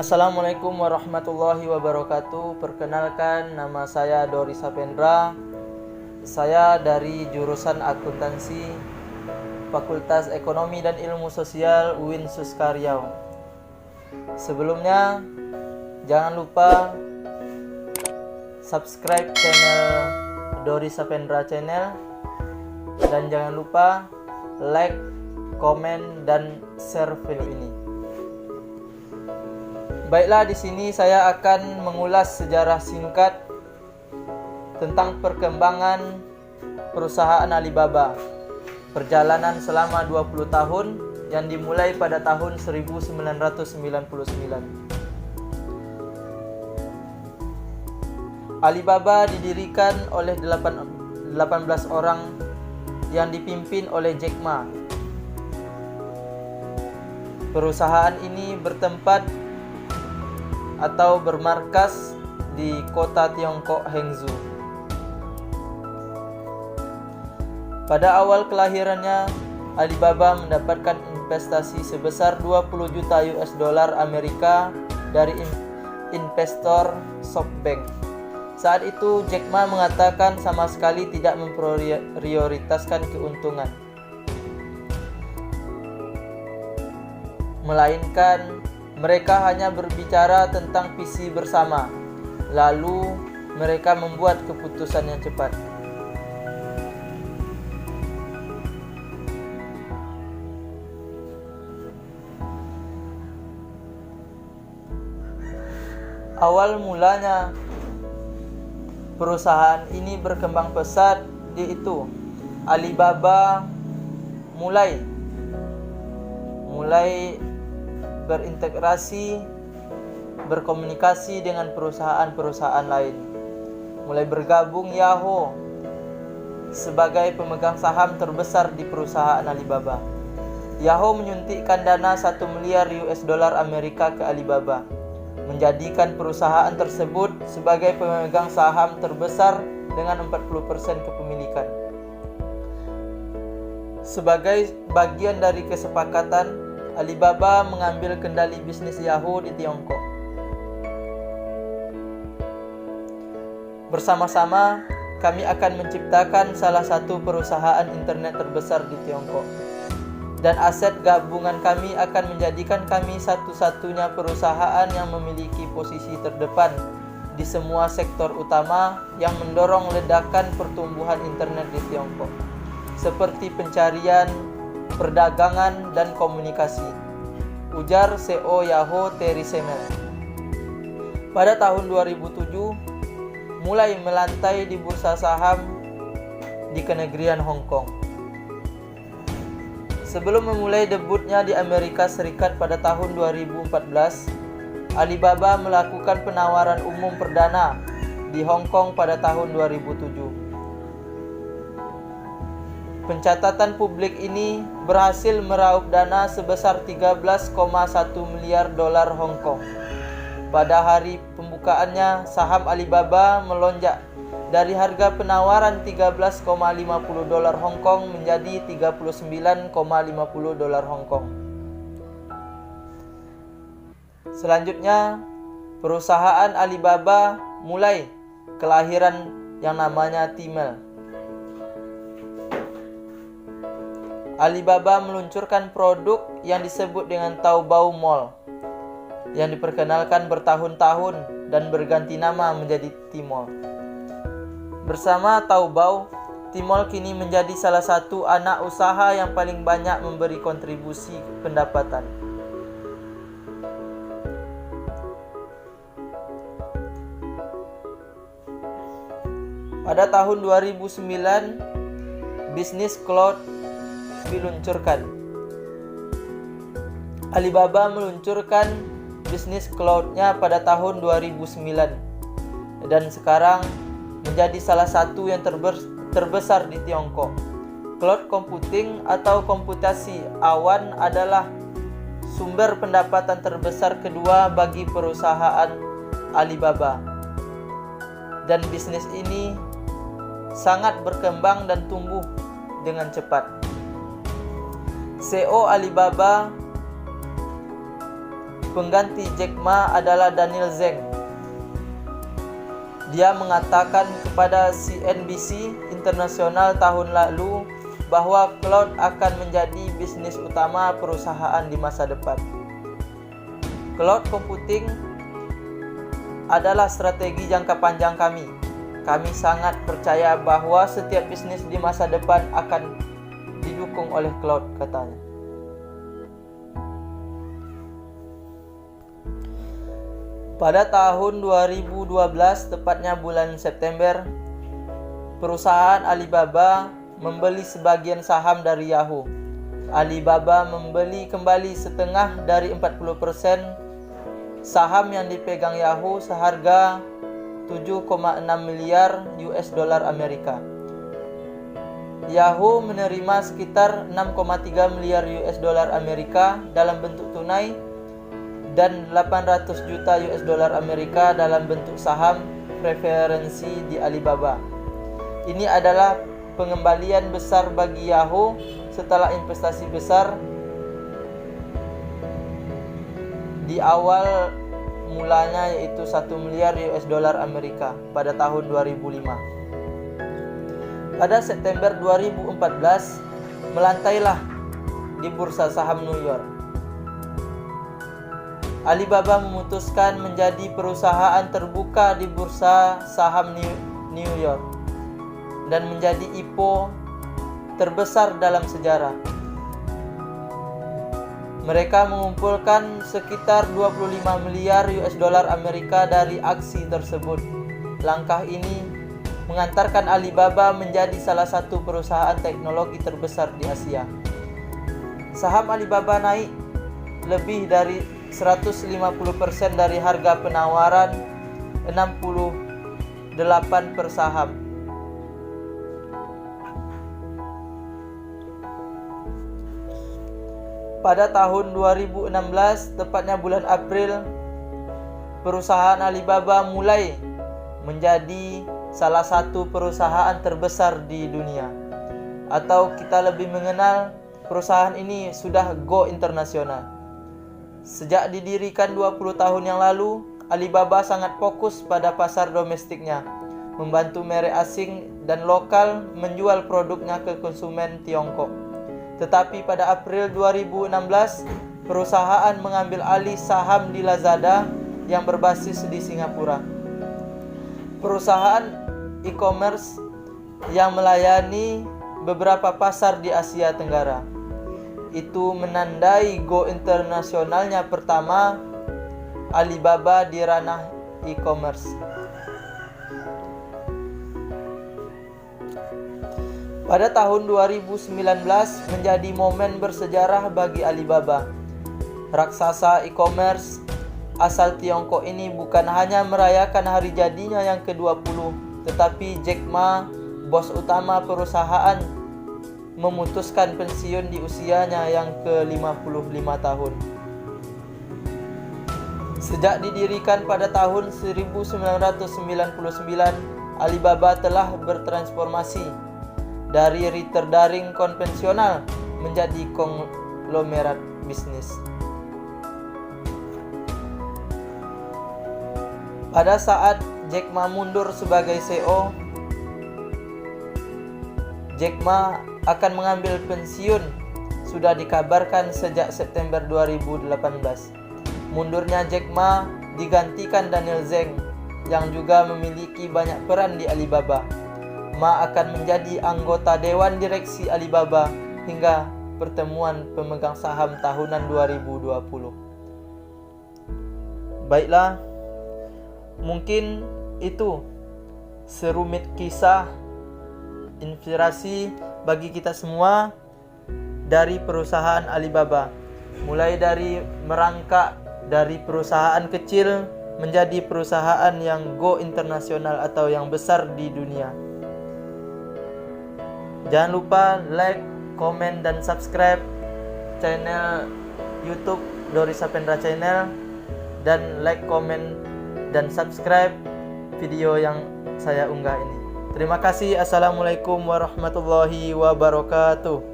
Assalamualaikum warahmatullahi wabarakatuh. Perkenalkan, nama saya Dori Sapendra. Saya dari jurusan akuntansi Fakultas Ekonomi dan Ilmu Sosial UIN Suska Riau. Sebelumnya, jangan lupa subscribe channel Dori Sapendra channel, dan jangan lupa like, komen, dan share video ini. Baiklah, di sini saya akan mengulas sejarah singkat tentang perkembangan perusahaan Alibaba. Perjalanan selama 20 tahun yang dimulai pada tahun 1999. Alibaba didirikan oleh 18 orang yang dipimpin oleh Jack Ma. Perusahaan ini bertempat atau bermarkas di kota Tiongkok Hangzhou. Pada awal kelahirannya, Alibaba mendapatkan investasi sebesar 20 juta US dollar Amerika dari investor SoftBank. Saat itu Jack Ma mengatakan sama sekali tidak memprioritaskan keuntungan, melainkan mereka hanya berbicara tentang visi bersama, lalu mereka membuat keputusan yang cepat. Awal mulanya perusahaan ini berkembang pesat, yaitu Alibaba mulai berintegrasi, berkomunikasi dengan perusahaan-perusahaan lain. Mulai bergabung Yahoo sebagai pemegang saham terbesar di perusahaan Alibaba. Yahoo menyuntikkan dana 1 miliar US dollar Amerika ke Alibaba, menjadikan perusahaan tersebut sebagai pemegang saham terbesar dengan 40% kepemilikan. Sebagai bagian dari kesepakatan, Alibaba mengambil kendali bisnis Yahoo di Tiongkok. Bersama-sama, kami akan menciptakan salah satu perusahaan internet terbesar di Tiongkok. Dan aset gabungan kami akan menjadikan kami satu-satunya perusahaan yang memiliki posisi terdepan di semua sektor utama yang mendorong ledakan pertumbuhan internet di Tiongkok, seperti pencarian, perdagangan, dan komunikasi, ujar CEO Yahoo Terry Semel. Pada tahun 2007, mulai melantai di bursa saham di kenegrian Hong Kong. Sebelum memulai debutnya di Amerika Serikat pada tahun 2014, Alibaba melakukan penawaran umum perdana di Hong Kong pada tahun 2007. Pencatatan publik ini berhasil meraup dana sebesar 13,1 miliar dolar Hong Kong. Pada hari pembukaannya, saham Alibaba melonjak dari harga penawaran 13,50 dolar Hong Kong menjadi 39,50 dolar Hong Kong. Selanjutnya, perusahaan Alibaba mulai kelahiran yang namanya Tmall. Alibaba meluncurkan produk yang disebut dengan Taobao Mall, yang diperkenalkan bertahun-tahun dan berganti nama menjadi Tmall. Bersama Taobao, Tmall kini menjadi salah satu anak usaha yang paling banyak memberi kontribusi pendapatan. Pada tahun 2009, bisnis cloud diluncurkan. Alibaba meluncurkan bisnis cloud-nya pada tahun 2009 dan sekarang menjadi salah satu yang terbesar di Tiongkok. Cloud computing atau komputasi awan adalah sumber pendapatan terbesar kedua bagi perusahaan Alibaba. Dan bisnis ini sangat berkembang dan tumbuh dengan cepat. CEO Alibaba Pengganti Jack Ma adalah Daniel Zhang. Dia mengatakan kepada CNBC Internasional tahun lalu bahwa cloud akan menjadi bisnis utama perusahaan di masa depan. Cloud computing adalah strategi jangka panjang kami. Kami sangat percaya bahwa setiap bisnis di masa depan akan didukung oleh cloud, katanya. Pada tahun 2012, tepatnya bulan September, perusahaan Alibaba membeli sebagian saham dari Yahoo. Alibaba membeli kembali setengah dari 40% saham yang dipegang Yahoo seharga 7,6 miliar US dolar Amerika. Yahoo menerima sekitar 6,3 miliar US dolar Amerika dalam bentuk tunai dan 800 juta US dolar Amerika dalam bentuk saham preferensi di Alibaba. Ini adalah pengembalian besar bagi Yahoo setelah investasi besar di awal mulanya, yaitu 1 miliar US dolar Amerika pada tahun 2005. Pada September 2014, melantailah di bursa saham New York. Alibaba memutuskan menjadi perusahaan terbuka di bursa saham New York dan menjadi IPO terbesar dalam sejarah. Mereka mengumpulkan sekitar 25 miliar US dolar Amerika dari aksi tersebut. Langkah ini mengantarkan Alibaba menjadi salah satu perusahaan teknologi terbesar di Asia. Saham Alibaba naik lebih dari 150% dari harga penawaran 68 per saham. Pada tahun 2016, tepatnya bulan April, perusahaan Alibaba mulai menjadi salah satu perusahaan terbesar di dunia. Atau kita lebih mengenal, perusahaan ini sudah go internasional. Sejak didirikan 20 tahun yang lalu, Alibaba sangat fokus pada pasar domestiknya, membantu merek asing dan lokal menjual produknya ke konsumen Tiongkok. Tetapi pada April 2016, perusahaan mengambil alih saham di Lazada yang berbasis di Singapura. Perusahaan e-commerce yang melayani beberapa pasar di Asia Tenggara. Itu menandai go internasionalnya pertama Alibaba di ranah e-commerce. Pada tahun 2019 menjadi momen bersejarah bagi Alibaba. Raksasa e-commerce asal Tiongkok ini bukan hanya merayakan hari jadinya yang ke-20, tetapi Jack Ma, bos utama perusahaan, memutuskan pensiun di usianya yang ke-55 tahun. Sejak didirikan pada tahun 1999, Alibaba telah bertransformasi dari retail daring konvensional menjadi konglomerat bisnis. Pada saat Jack Ma mundur sebagai CEO, Jack Ma akan mengambil pensiun sudah dikabarkan sejak September 2018. Mundurnya Jack Ma digantikan Daniel Zhang yang juga memiliki banyak peran di Alibaba. Ma akan menjadi anggota Dewan Direksi Alibaba hingga pertemuan pemegang saham tahunan 2020. Baiklah, mungkin itu serumit kisah inspirasi bagi kita semua dari perusahaan Alibaba. Mulai dari merangkak dari perusahaan kecil menjadi perusahaan yang go internasional atau yang besar di dunia. Jangan lupa like, komen, dan subscribe channel YouTube Dori Sapendra Channel, dan like, komen, dan subscribe video yang saya unggah ini. Terima kasih. Assalamualaikum warahmatullahi wabarakatuh.